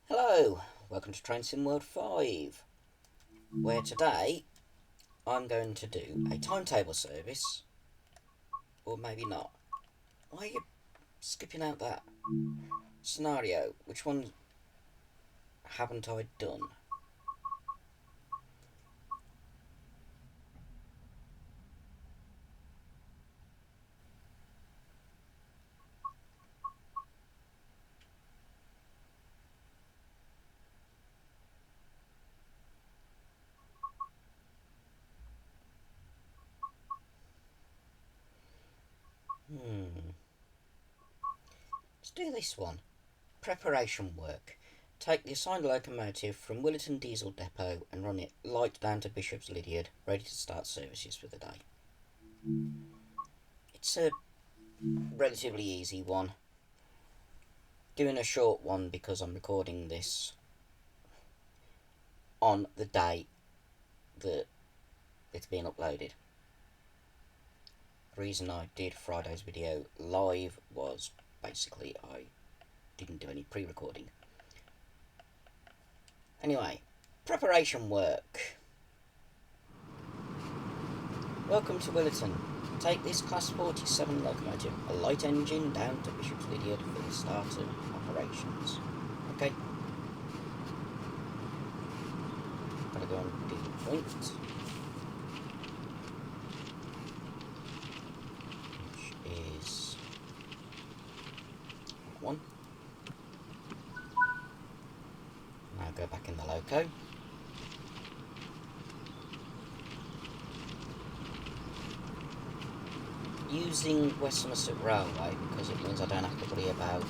Hello, welcome to Train Sim World 5, where today I'm going to do a timetable service, or maybe not. Why are you skipping out that scenario? Which one haven't I done? Let's do this one. Preparation work. Take the assigned locomotive from Williton Diesel depot and run it light down to Bishops Lydeard, ready to start services for the day. It's a relatively easy one. Doing a short one because I'm recording this on the day that it's being uploaded. The reason I did Friday's video live was basically I didn't do any pre-recording. Anyway, preparation work. Welcome to Williton. Take this Class 47 locomotive, a light engine, down to Bishops Lydeard for the start of operations. Okay. Gotta go on the point. Which is that one. Now go back in the loco. Using West Somerset Railway because it means I don't have to worry about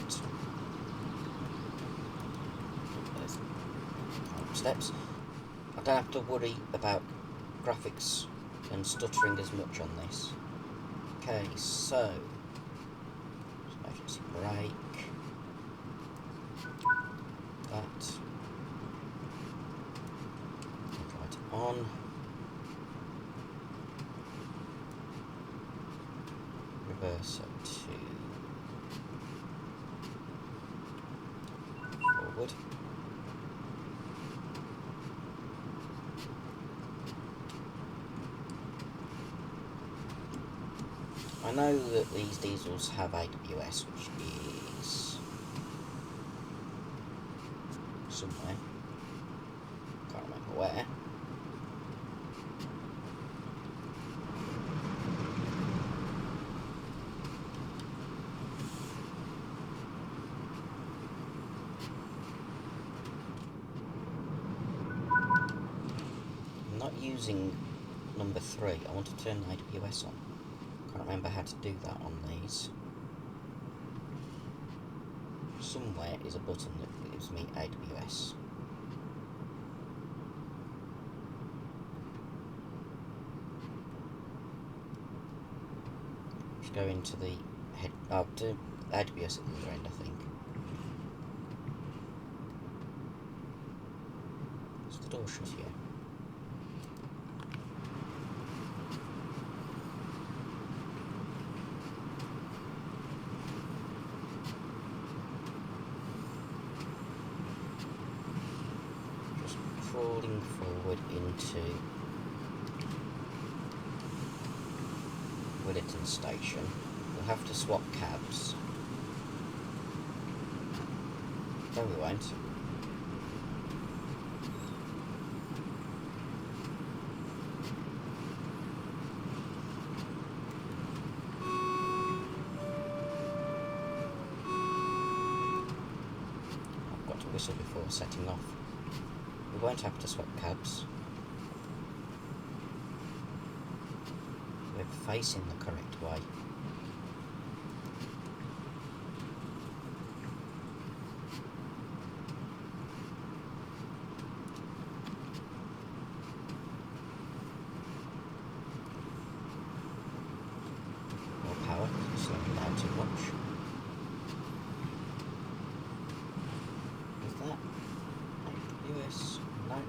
steps. I don't have to worry about graphics and stuttering as much on this. Okay, so emergency brake. That. Headlight on. Reverse up to forward. I know that these diesels have AWS, which is somewhere. Can't remember where. I'm not using number 3. I want to turn AWS on. Can't remember how to do that on these. Somewhere is a button that gives me AWS. Just go into the head. Oh, to AWS at the other end, I think. Is the door shut here? Crawling forward into Williton Station. We'll have to swap cabs. No, we won't. I've got to whistle before setting off. We won't have to swap cabs. We're facing the correct way. More power, slowing down too much. With that, AWS. No.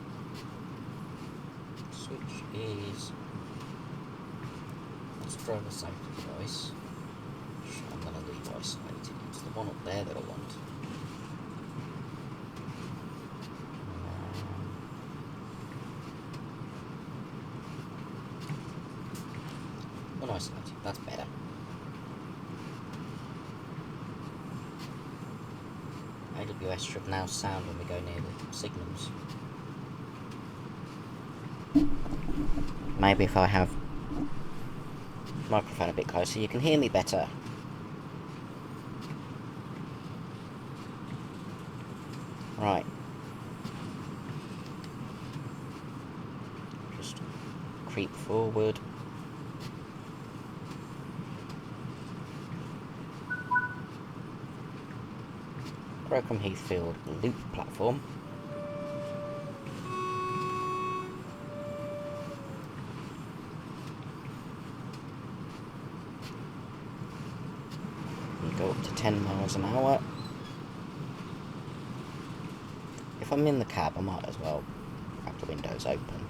Switch is let's driver safety device. Which I'm going to leave isolated. It's the one up there that I want. isolated. That's better. AWS should now sound when we go near the signals. Maybe if I have the microphone a bit closer, you can hear me better. Right. Just creep forward. Crocombe Heathfield loop platform. And go up to 10 miles an hour. If I'm in the cab, I might as well have the windows open.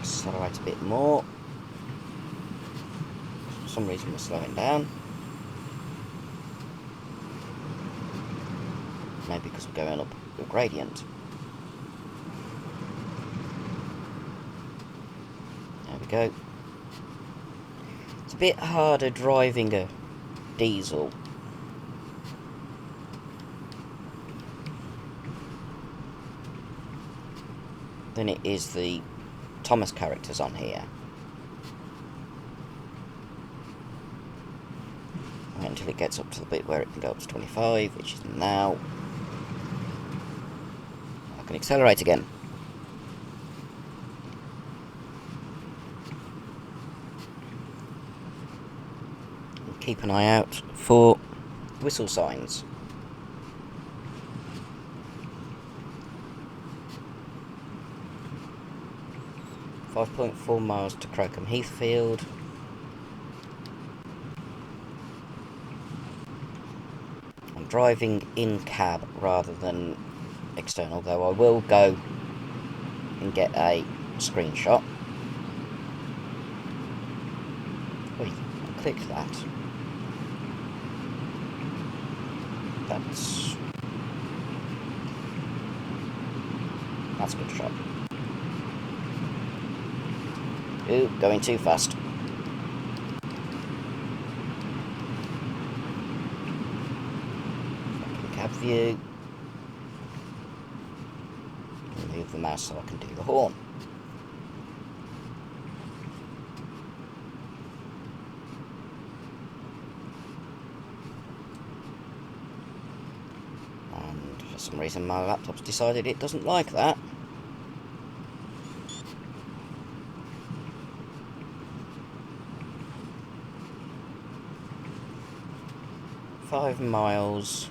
Accelerate a bit more. For some reason we're slowing down. Maybe because we're going up the gradient. There we go. It's a bit harder driving a diesel than it is the Thomas characters on here. Right, until it gets up to the bit where it can go up to 25, which is now. I can accelerate again. And keep an eye out for whistle signs. 5.4 miles to Crocombe Heathfield. I'm driving in cab rather than external, though I will go and get a screenshot. Wait, I clicked that. That's a good shot. Ooh, going too fast. Back in cab view. Move the mouse so I can do the horn. And for some reason my laptop's decided it doesn't like that. .5 miles,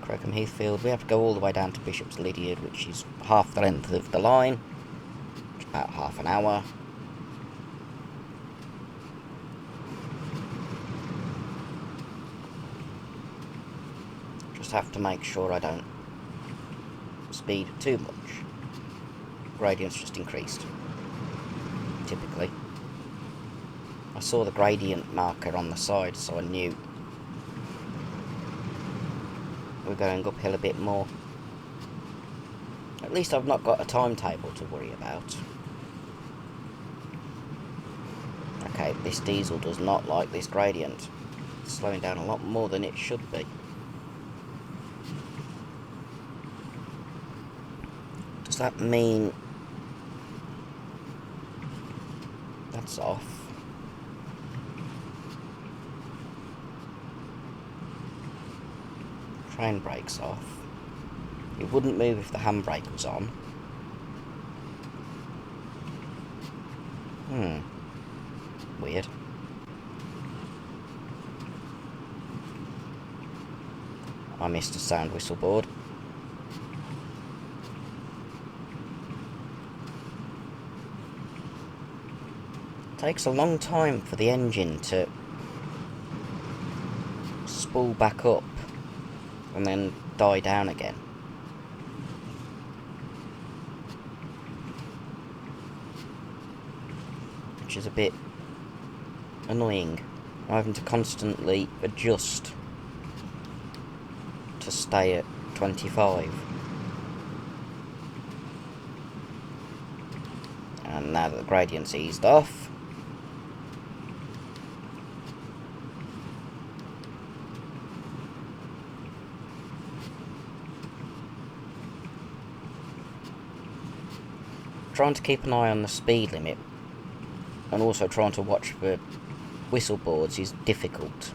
Crocombe Heathfield. We have to go all the way down to Bishops Lydeard, which is half the length of the line, which is about half an hour. Just have to make sure I don't speed too much. Gradient's just increased, typically. I saw the gradient marker on the side, so I knew we're going uphill a bit more. At least I've not got a timetable to worry about. Okay, this diesel does not like this gradient. It's slowing down a lot more than it should be. Does that mean that's off? Train brakes off. It wouldn't move if the handbrake was on. Weird. I missed a sound whistle board. Takes a long time for the engine to spool back up and then die down again. Which is a bit annoying. I'm having to constantly adjust to stay at 25. And now that the gradient's eased off, trying to keep an eye on the speed limit and also trying to watch for whistle boards is difficult.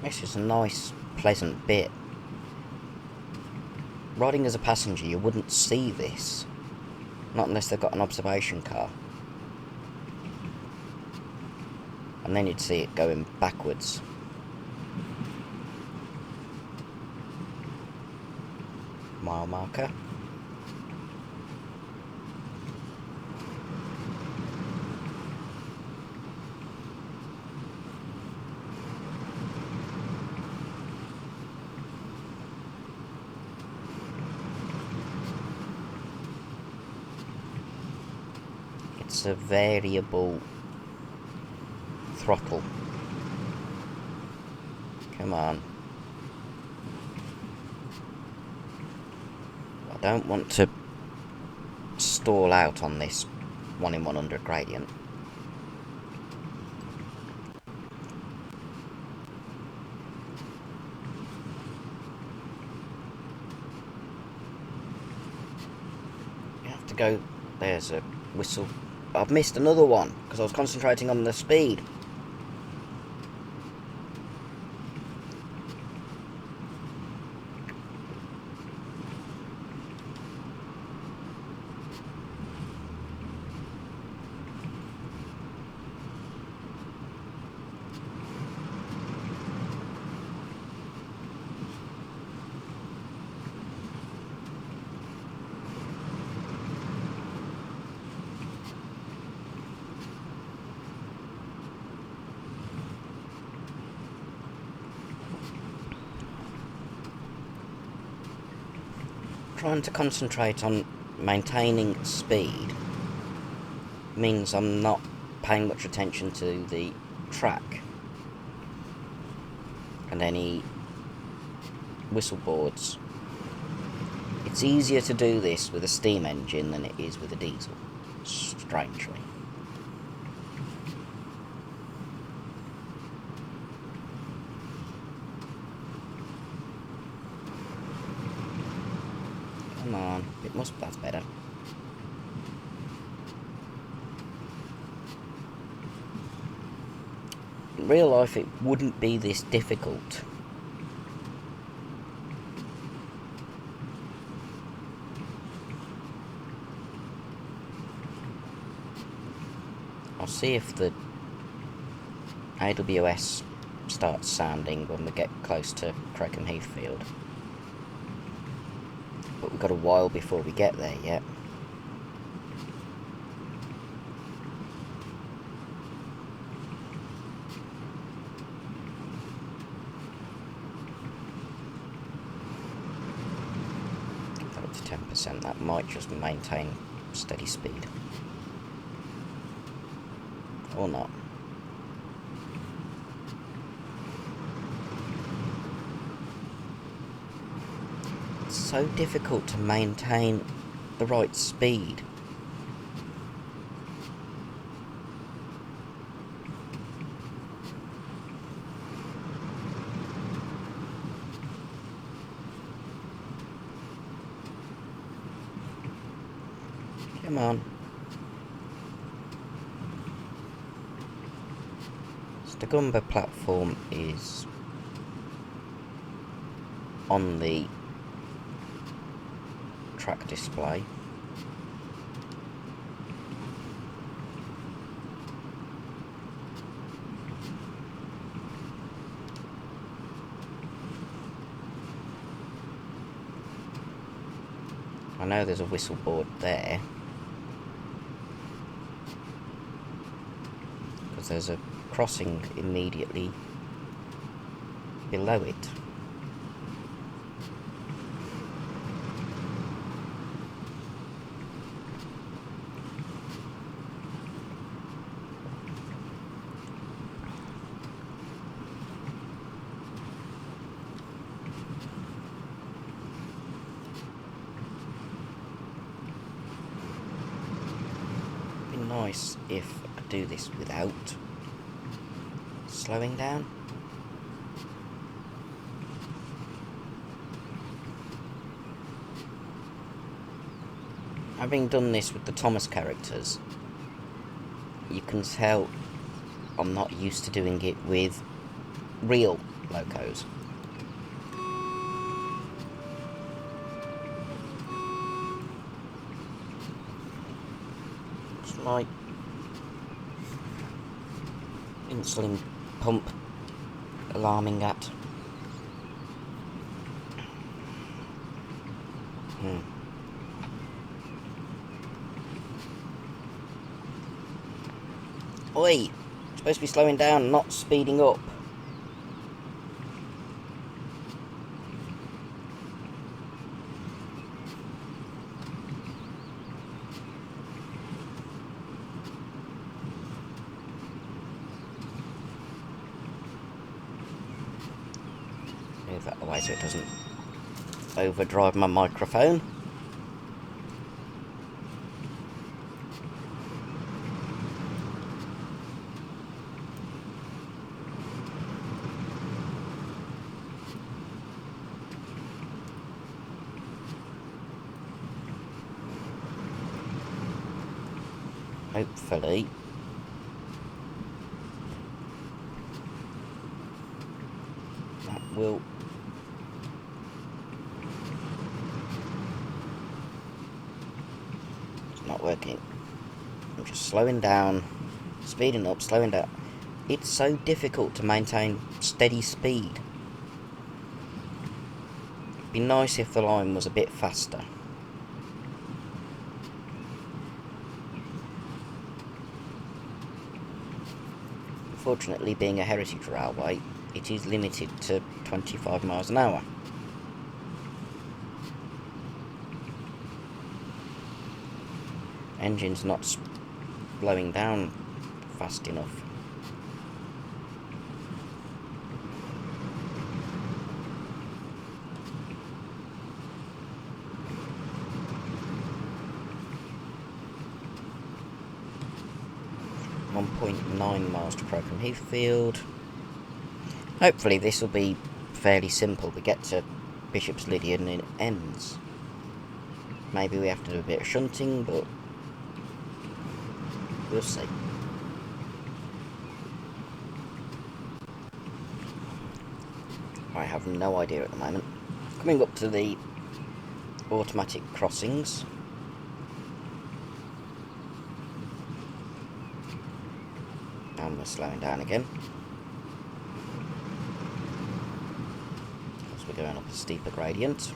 This is a nice, pleasant bit. Riding as a passenger, you wouldn't see this. Not unless they've got an observation car. And then you'd see it going backwards. Mile marker. It's a variable throttle. Come on. I don't want to stall out on this 1 in 100 gradient. You have to go. There's a whistle. I've missed another one because I was concentrating on the speed. Trying to concentrate on maintaining speed means I'm not paying much attention to the track and any whistle boards. It's easier to do this with a steam engine than it is with a diesel, strangely. Come on, that's better. In real life it wouldn't be this difficult. I'll see if the AWS starts sounding when we get close to Crackham Heathfield. But we've got a while before we get there yet. Up to 10%, that might just maintain steady speed. Or not. It's so difficult to maintain the right speed. Come on. Stagumber platform is on the track display. I know there's a whistle board there because there's a crossing immediately below it. nice if I could do this without slowing down. Having done this with the Thomas characters, you can tell I'm not used to doing it with real locos. It's like insulin pump alarming at. Oi! Supposed to be slowing down, not speeding up. Move that away so it doesn't overdrive my microphone. Hopefully that will it's not working. I'm just slowing down, speeding up, slowing down. It's so difficult to maintain steady speed. It'd be nice if the line was a bit faster. Unfortunately, being a heritage railway, it is limited to 25 miles an hour. Engine's not slowing down fast enough. .9 miles to Crocombe Heathfield. Hopefully this will be fairly simple. We get to Bishops Lydeard and it ends. Maybe we have to do a bit of shunting, but we'll see. I have no idea at the moment. Coming up to the automatic crossings. And we're slowing down again. As we're going up a steeper gradient.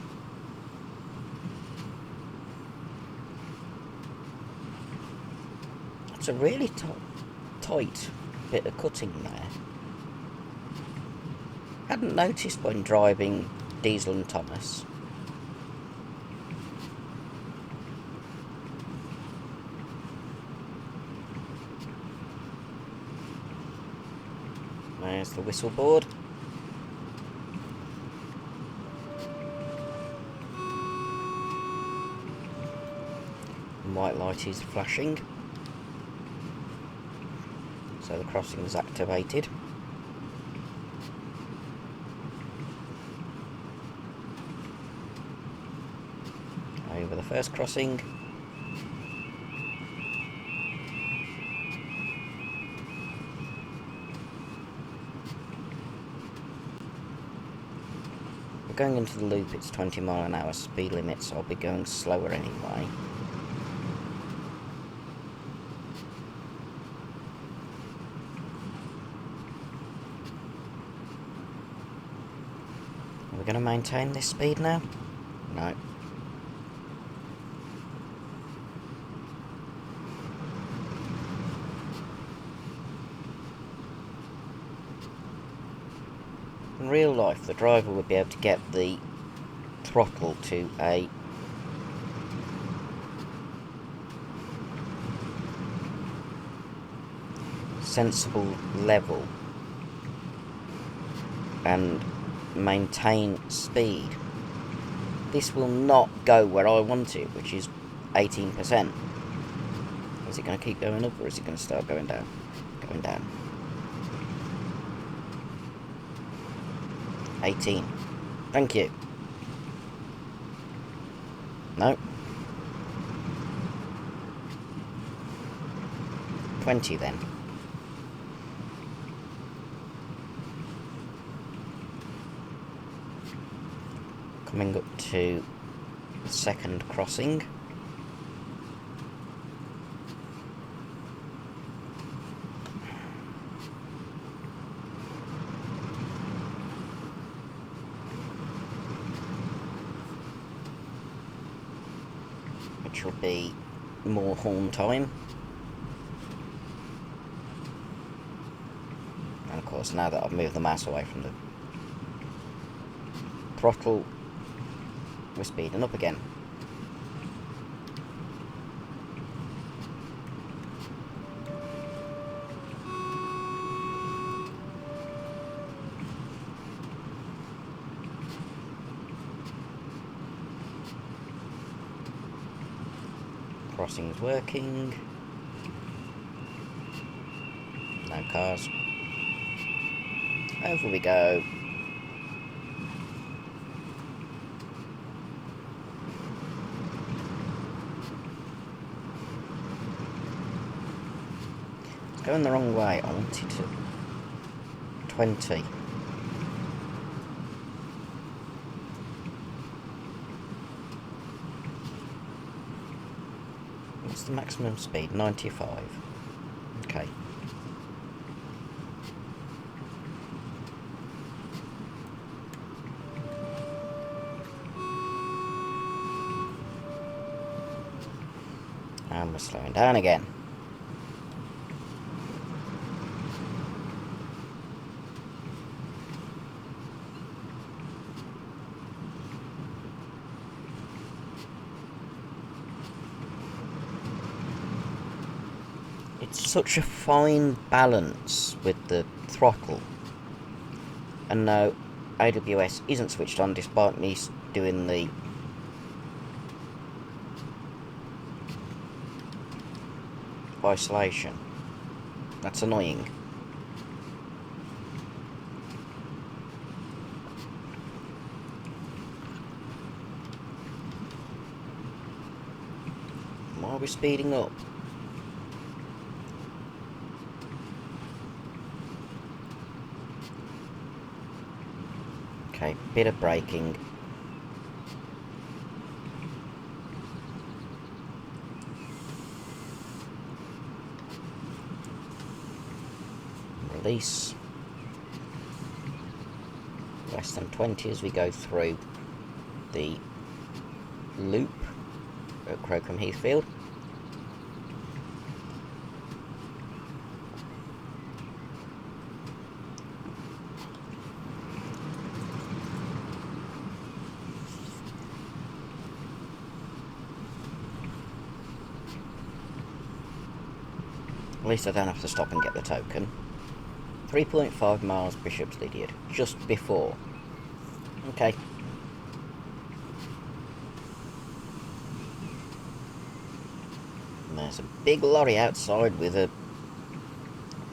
It's a really tight bit of cutting there. Hadn't noticed when driving Diesel and Thomas. There's the whistle board. And white light is flashing. So the crossing is activated. Over the first crossing. Going into the loop, it's 20 mile an hour speed limit, so I'll be going slower anyway. Are we going to maintain this speed now? No. In real life, the driver would be able to get the throttle to a sensible level and maintain speed. This will not go where I want it, which is 18%. Is it going to keep going up, or is it going to start going down? Going down. 18. Thank you. No. 20 then. Coming up to the second crossing. Which will be more horn time. And of course, now that I've moved the mouse away from the throttle, we're speeding up again. Crossing's working. No cars. Over we go. It's going the wrong way. I wanted to 20. What's the maximum speed? 95. Okay. And we're slowing down again. It's such a fine balance with the throttle. And no, AWS isn't switched on despite me doing the isolation. That's annoying. Why are we speeding up? Okay, bit of braking. Release. Less than 20 as we go through the loop at Crocombe Heathfield. At least I don't have to stop and get the token. 3.5 miles Bishops Lydeard, just before. Okay. And there's a big lorry outside with a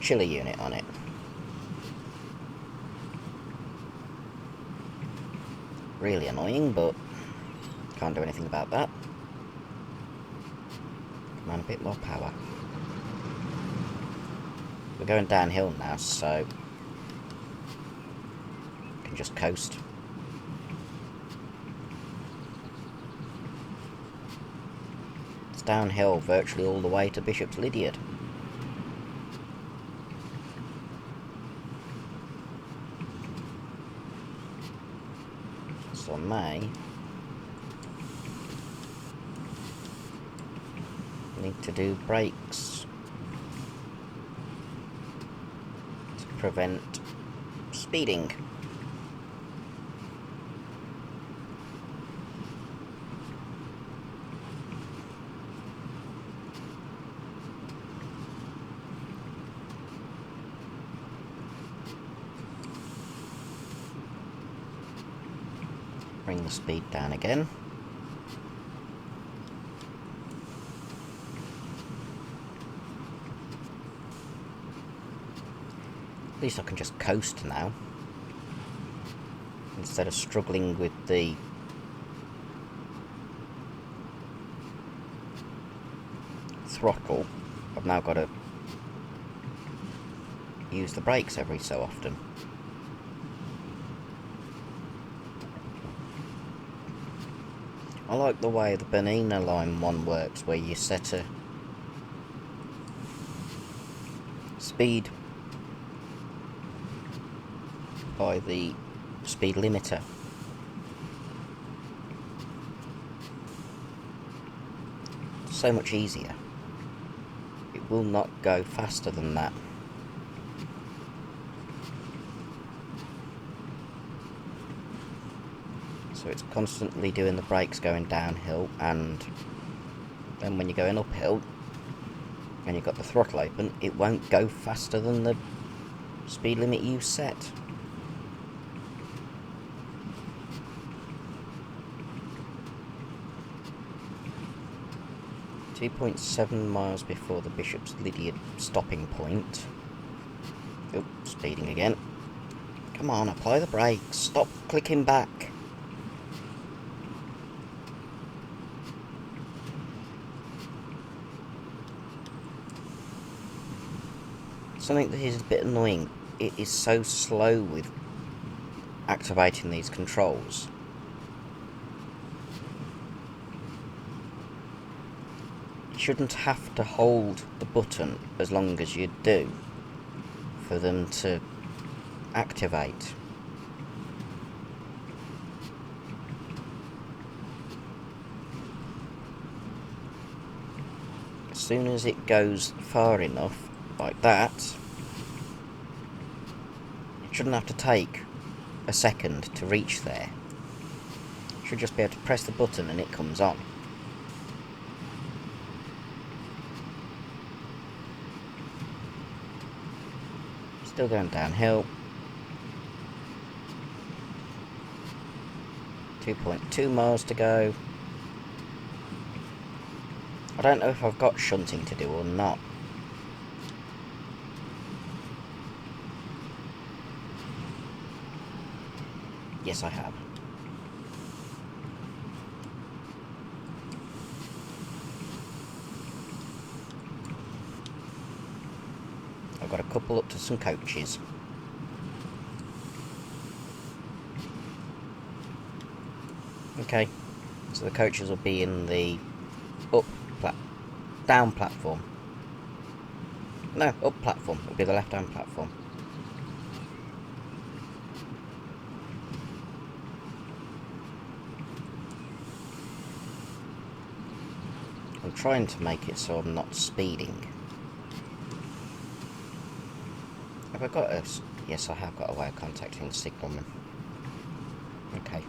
chiller unit on it. Really annoying, but can't do anything about that. Come on, a bit more power. We're going downhill now, so can just coast. It's downhill virtually all the way to Bishops Lydeard. So I may need to do brakes prevent speeding. Bring the speed down again. At least I can just coast now. Instead of struggling with the throttle, I've now got to use the brakes every so often. I like the way the Banana Line one works, where you set a speed by the speed limiter. So much easier. It will not go faster than that. So it's constantly doing the brakes going downhill, and then when you're going uphill and you've got the throttle open, it won't go faster than the speed limit you set. .7 miles before the Bishops Lydeard stopping point. Oh, speeding again. Come on, apply the brakes. Stop clicking back. Something that is a bit annoying, it is so slow with activating these controls. You shouldn't have to hold the button as long as you do for them to activate. As soon as it goes far enough, like that, it shouldn't have to take a second to reach there. You should just be able to press the button and it comes on. Still going downhill. 2.2 miles to go. I don't know if I've got shunting to do or not. Yes, I have. I've got a couple up to some coaches. Okay, so the coaches will be in the down platform. No, up platform. It'll be the left-hand platform. I'm trying to make it so I'm not speeding. Have I got a... Yes, I have got a way of contacting the signalman. Okay.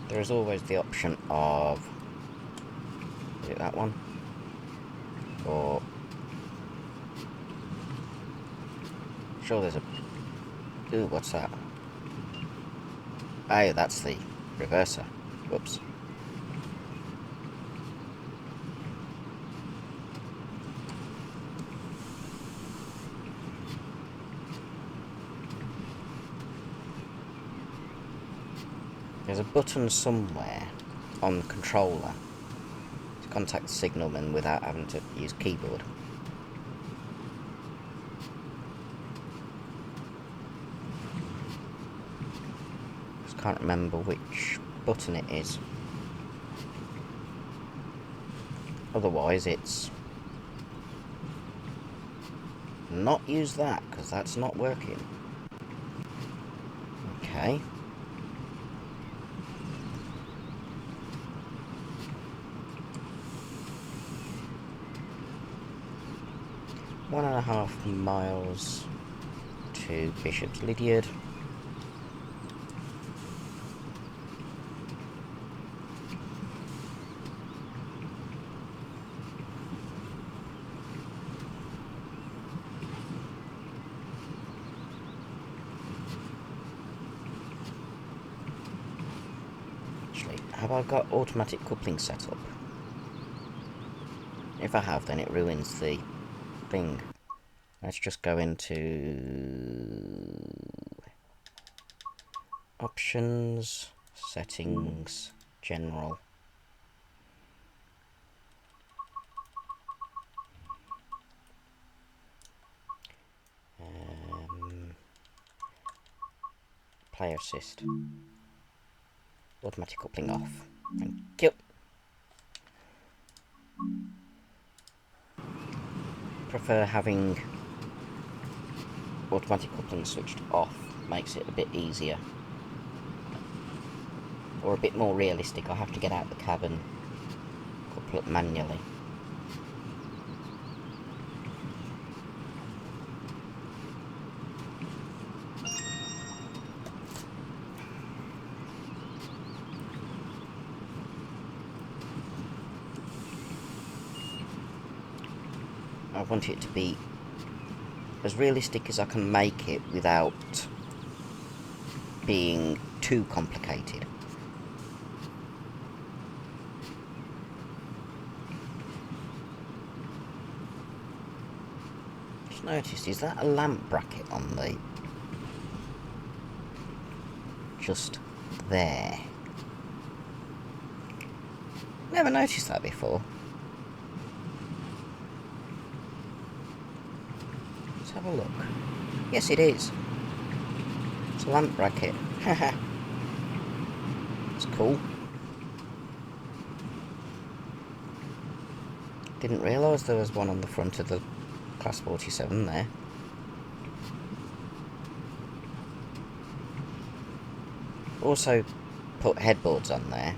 There is always the option of... Is it that one? Or... Sure, there's a... Ooh, what's that? Oh, that's the reverser. Whoops. There's a button somewhere on the controller to contact the signalman without having to use keyboard. Just can't remember which button it is. Otherwise it's not use that, because that's not working. Okay. One and a half miles to Bishops Lydeard. Actually, have I got automatic coupling set up? If I have, then it ruins the thing. Let's just go into options, settings, general. Player assist. Automatic coupling off. Thank you. Prefer having automatic coupling switched off. Makes it a bit easier. Or a bit more realistic. I have to get out the cab and couple up manually. I want it to be as realistic as I can make it without being too complicated. Just noticed, is that a lamp bracket on the... just there? Never noticed that before. Have a look. Yes, it is. It's a lamp bracket. Haha. It's cool. Didn't realise there was one on the front of the Class 47 there. Also put headboards on there.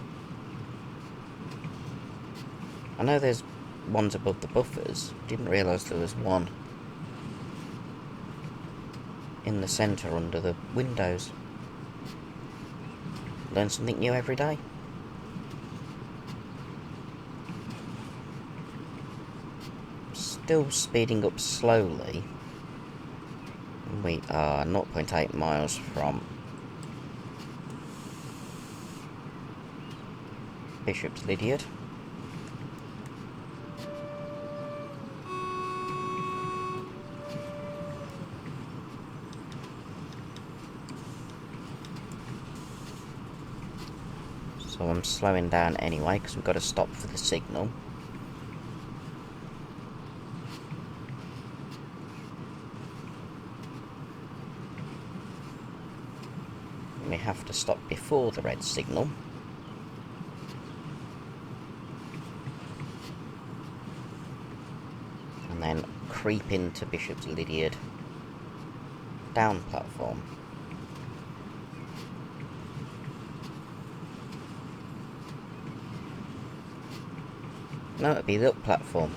I know there's ones above the buffers. Didn't realise there was one in the centre under the windows. Learn something new every day. Still speeding up slowly. We are 0.8 miles from Bishops Lydeard. So I'm slowing down anyway, because we've got to stop for the signal. And we have to stop before the red signal. And then creep into Bishops Lydeard down platform. No, it'd be the up platform.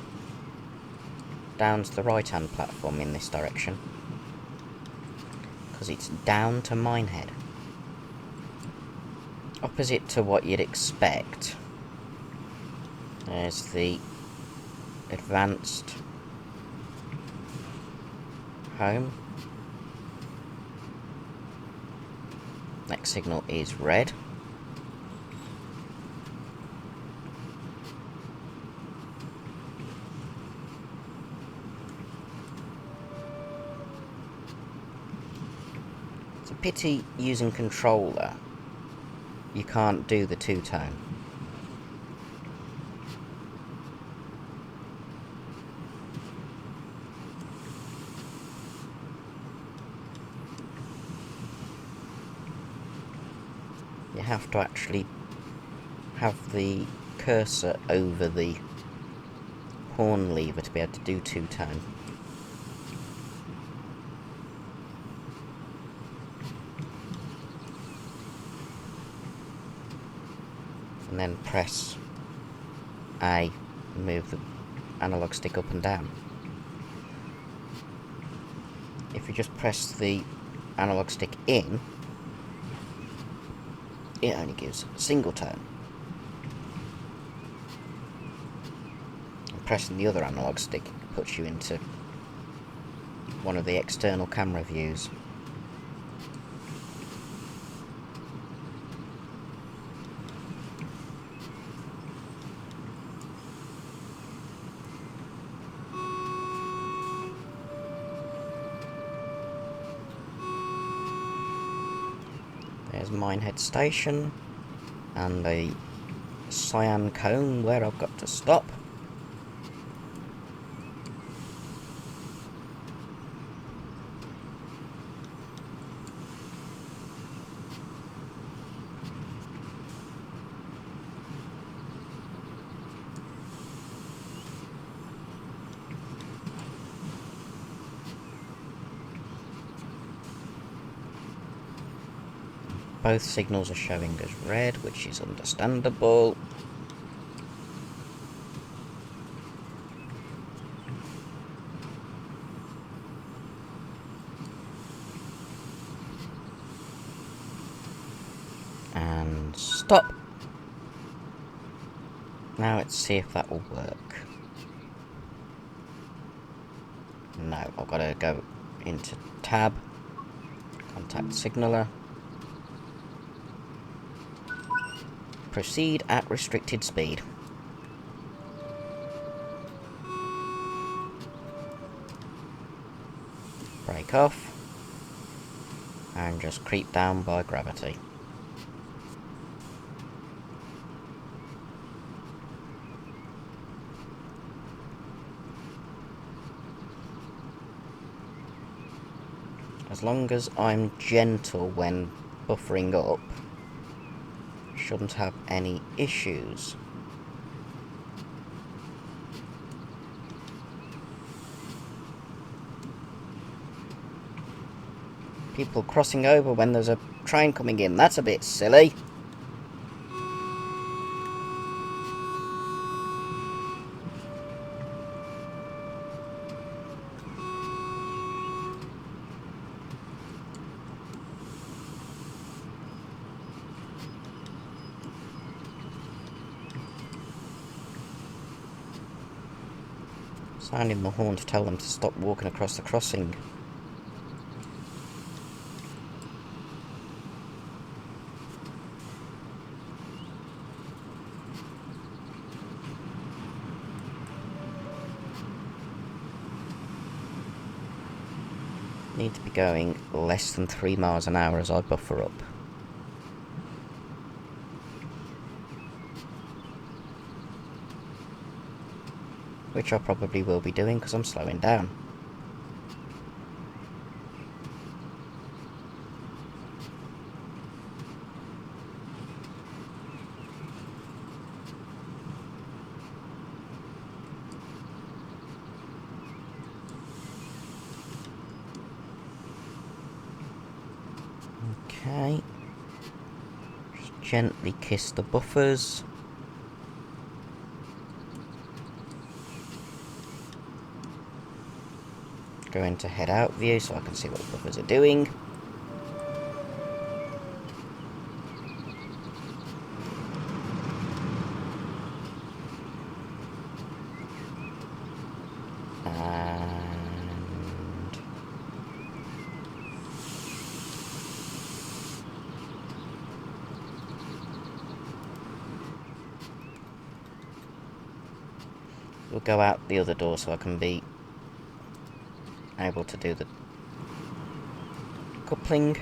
Down to the right-hand platform in this direction. Because it's down to Minehead. Opposite to what you'd expect. There's the advanced home. Next signal is red. Pity using controller you can't do the two-tone. You have to actually have the cursor over the horn lever to be able to do two-tone. And then press A and move the analog stick up and down. If you just press the analog stick in, it only gives single tone. And pressing the other analog stick puts you into one of the external camera views. There's Minehead Station and the cyan cone where I've got to stop. Both signals are showing as red, which is understandable. And stop. Now let's see if that will work. No, I've got to go into tab, contact signaller. Proceed at restricted speed. Break off. And just creep down by gravity. As long as I'm gentle when buffering up, shouldn't have any issues. People crossing over when there's a train coming in, that's a bit silly. Sounding the horn to tell them to stop walking across the crossing. Need to be going less than 3 miles an hour as I buffer up. Which I probably will be doing because I'm slowing down. Okay. Just gently kiss the buffers. Go into head out view so I can see what the buffers are doing. And we'll go out the other door so I can be able to do the coupling.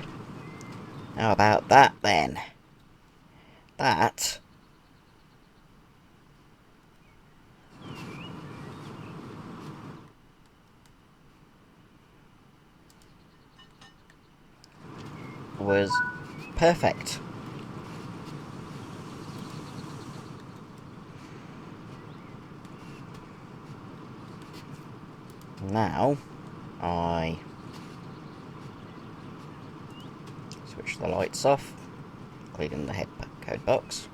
How about that then? That was perfect. Now I switch the lights off, including the head code box.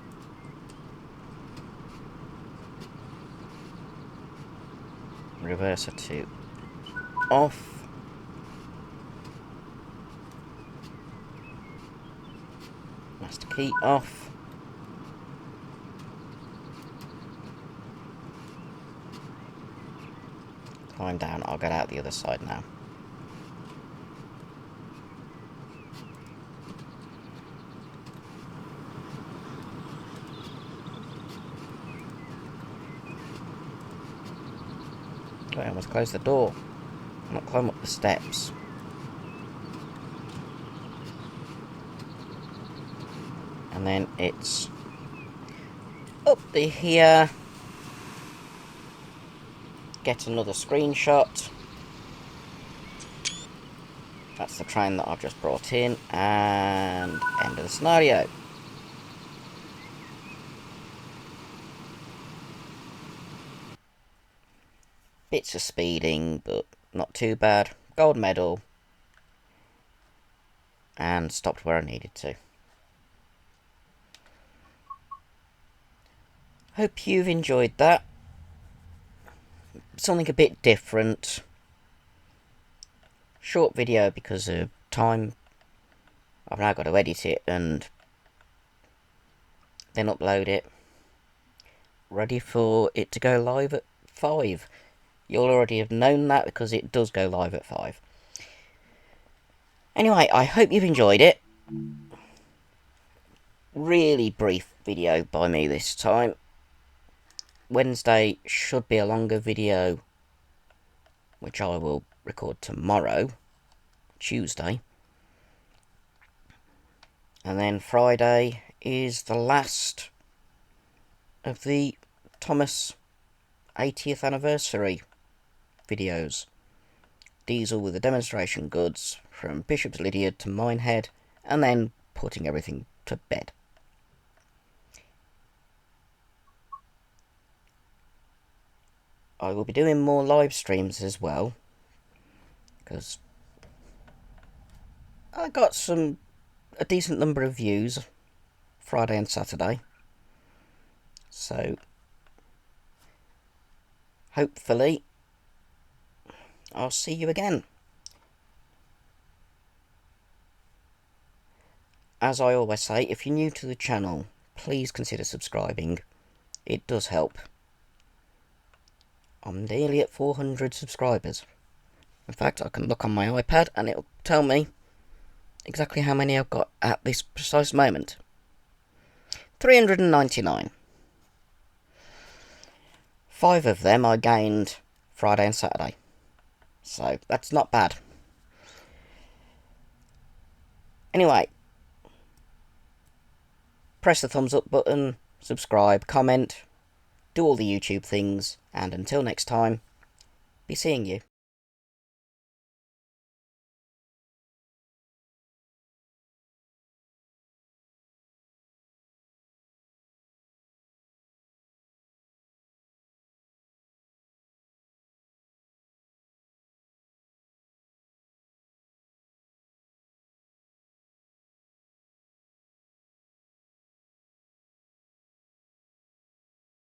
Reverser to off. Master key off. Climb down, I'll get out the other side now. I almost closed the door. I'm not climb up the steps. And then it's up to here. Get another screenshot. That's the train that I've just brought in, and end of the scenario. Bits of speeding, but not too bad. Gold medal. And stopped where I needed to. Hope you've enjoyed that. Something a bit different. Short video because of time. I've now got to edit it and then upload it. Ready for it to go live at 5. You'll already have known that because it does go live at 5. Anyway, I hope you've enjoyed it. Really brief video by me this time. Wednesday should be a longer video, which I will record tomorrow, Tuesday. And then Friday is the last of the Thomas 80th anniversary videos. Diesel with the demonstration goods from Bishops Lydeard to Minehead, and then putting everything to bed. I will be doing more live streams as well, because I got a decent number of views Friday and Saturday, so hopefully I'll see you again. As I always say, if you're new to the channel, please consider subscribing. It does help. I'm nearly at 400 subscribers. In fact, I can look on my iPad and it'll tell me exactly how many I've got at this precise moment. 399. 5 of them I gained Friday and Saturday. So, that's not bad. Anyway, press the thumbs up button, subscribe, comment, do all the YouTube things, and until next time, be seeing you.